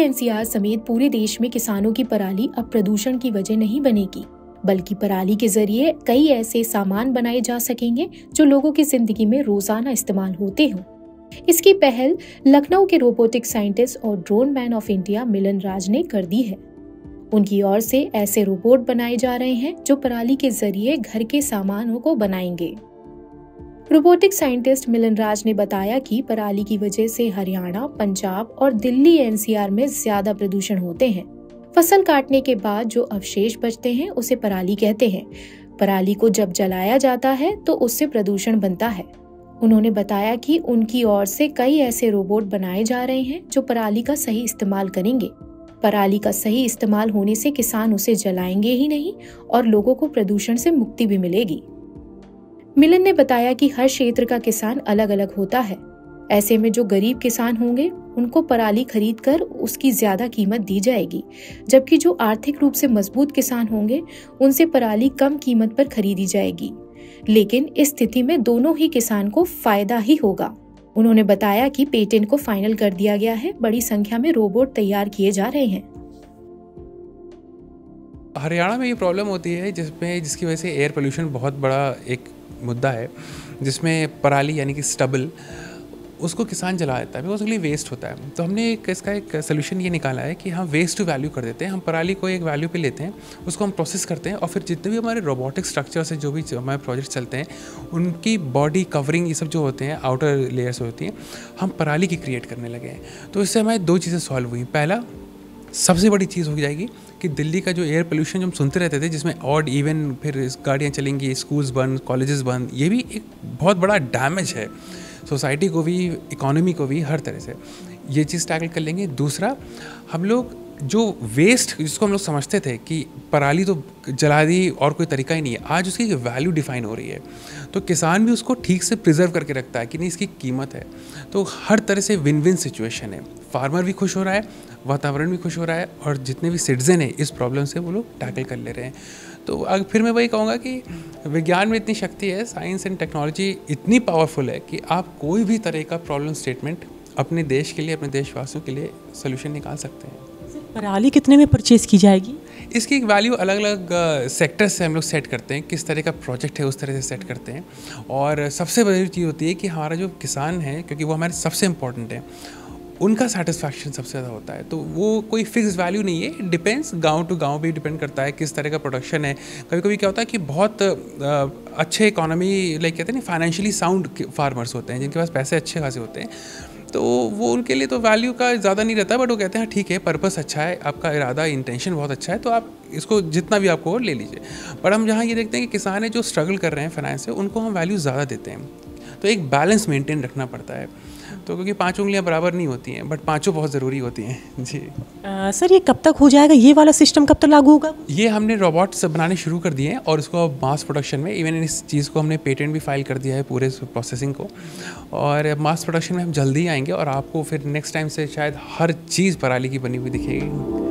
NCR समेत पूरे देश में किसानों की पराली अब प्रदूषण की वजह नहीं बनेगी, बल्कि पराली के जरिए कई ऐसे सामान बनाए जा सकेंगे जो लोगों की जिंदगी में रोजाना इस्तेमाल होते हों। इसकी पहल लखनऊ के रोबोटिक साइंटिस्ट और ड्रोन मैन ऑफ इंडिया मिलन राज ने कर दी है। उनकी ओर से ऐसे रोबोट बनाए जा रहे हैं जो पराली के जरिए घर के सामानों को बनाएंगे। रोबोटिक साइंटिस्ट मिलन राज ने बताया कि पराली की वजह से हरियाणा, पंजाब और दिल्ली एनसीआर में ज्यादा प्रदूषण होते हैं। फसल काटने के बाद जो अवशेष बचते हैं उसे पराली कहते हैं। पराली को जब जलाया जाता है तो उससे प्रदूषण बनता है। उन्होंने बताया कि उनकी ओर से कई ऐसे रोबोट बनाए जा रहे हैं जो पराली का सही इस्तेमाल करेंगे। पराली का सही इस्तेमाल होने से किसान उसे जलाएंगे ही नहीं और लोगों को प्रदूषण से मुक्ति भी मिलेगी। मिलन ने बताया कि हर क्षेत्र का किसान अलग अलग होता है। ऐसे में जो गरीब किसान होंगे उनको पराली खरीद कर उसकी ज्यादा कीमत दी जाएगी, जबकि जो आर्थिक रूप से मजबूत किसान होंगे उनसे पराली कम कीमत पर खरीदी जाएगी। लेकिन इस स्थिति में दोनों ही किसान को फायदा ही होगा। उन्होंने बताया कि पेटेंट को फाइनल कर दिया गया है। बड़ी संख्या में रोबोट तैयार किए जा रहे हैं। हरियाणा में ये प्रॉब्लम होती है जिसकी वजह से एयर पोल्यूशन बहुत बड़ा एक मुद्दा है, जिसमें पराली यानी कि स्टबल उसको किसान जला देता है, बिकॉज उसके लिए वेस्ट होता है। तो हमने इसका एक सोल्यूशन ये निकाला है कि हम वेस्ट टू वैल्यू कर देते हैं। हम पराली को एक वैल्यू पे लेते हैं, उसको हम प्रोसेस करते हैं और फिर जितने भी हमारे रोबोटिक स्ट्रक्चर्स हैं, जो भी हमारे प्रोजेक्ट चलते हैं, उनकी बॉडी कवरिंग ये सब जो होते हैं, आउटर लेयर्स होती हैं, हम पराली की क्रिएट करने लगे हैं। तो इससे हमारी दो चीज़ें सॉल्व हुई। पहला सबसे बड़ी चीज़ हो जाएगी कि दिल्ली का जो एयर पोल्यूशन जो हम सुनते रहते थे, जिसमें ऑड इवन फिर गाड़ियाँ चलेंगी, स्कूल्स बंद, कॉलेजेस बंद, ये भी एक बहुत बड़ा डैमेज है सोसाइटी को भी, इकोनॉमी को भी, हर तरह से। ये चीज़ टैकल कर लेंगे। दूसरा, हम लोग जो वेस्ट जिसको हम लोग समझते थे कि पराली तो जला दी और कोई तरीका ही नहीं है, आज उसकी वैल्यू डिफाइन हो रही है। तो किसान भी उसको ठीक से प्रिजर्व करके रखता है कि नहीं इसकी कीमत है। तो हर तरह से विन विन सिचुएशन है। फार्मर भी खुश हो रहा है, वातावरण भी खुश हो रहा है, और जितने भी सिटीजन हैं इस प्रॉब्लम से वो लोग टैकल कर ले रहे हैं। तो फिर मैं वही कहूँगा कि विज्ञान में इतनी शक्ति है, साइंस एंड टेक्नोलॉजी इतनी पावरफुल है कि आप कोई भी तरह का प्रॉब्लम स्टेटमेंट अपने देश के लिए, अपने देशवासियों के लिए सोल्यूशन निकाल सकते हैं। पराली कितने में परचेज की जाएगी? इसकी एक वैल्यू अलग अलग सेक्टर से हम लोग सेट करते हैं, किस तरह का प्रोजेक्ट है उस तरह से सेट करते हैं। और सबसे बड़ी चीज़ होती है कि हमारा जो किसान है, क्योंकि वो हमारे सबसे इम्पोर्टेंट है, उनका सेटिस्फैक्शन सबसे ज़्यादा होता है। तो वो कोई फिक्स वैल्यू नहीं है, डिपेंड्स, गांव टू गांव भी डिपेंड करता है किस तरह का प्रोडक्शन है। कभी कभी क्या होता है कि बहुत अच्छे इकोनॉमी, लाइक कहते हैं ना, फाइनेंशियली साउंड फार्मर्स होते हैं, जिनके पास पैसे अच्छे खासे होते हैं, तो वो उनके लिए तो वैल्यू का ज़्यादा नहीं रहता, बट वो कहते हैं ठीक है, पर्पस अच्छा है, आपका इरादा, इंटेंशन बहुत अच्छा है, तो आप इसको जितना भी आपको ले लीजिए। पर हम जहाँ ये देखते हैं कि किसान है जो स्ट्रगल कर रहे हैं फाइनेंस से, उनको हम वैल्यू ज़्यादा देते हैं। तो एक बैलेंस मेंटेन रखना पड़ता है। तो क्योंकि 5 उंगलियां बराबर नहीं होती हैं, बट पांचों बहुत ज़रूरी होती हैं। जी सर, ये कब तक हो जाएगा? ये वाला सिस्टम कब तक लागू होगा? ये हमने रोबोट्स बनाने शुरू कर दिए हैं और इसको मास प्रोडक्शन में, इवन इस चीज़ को हमने पेटेंट भी फाइल कर दिया है पूरे प्रोसेसिंग को, और मास प्रोडक्शन में हम जल्दी आएंगे और आपको फिर नेक्स्ट टाइम से शायद हर चीज़ पराली की बनी हुई दिखेगी।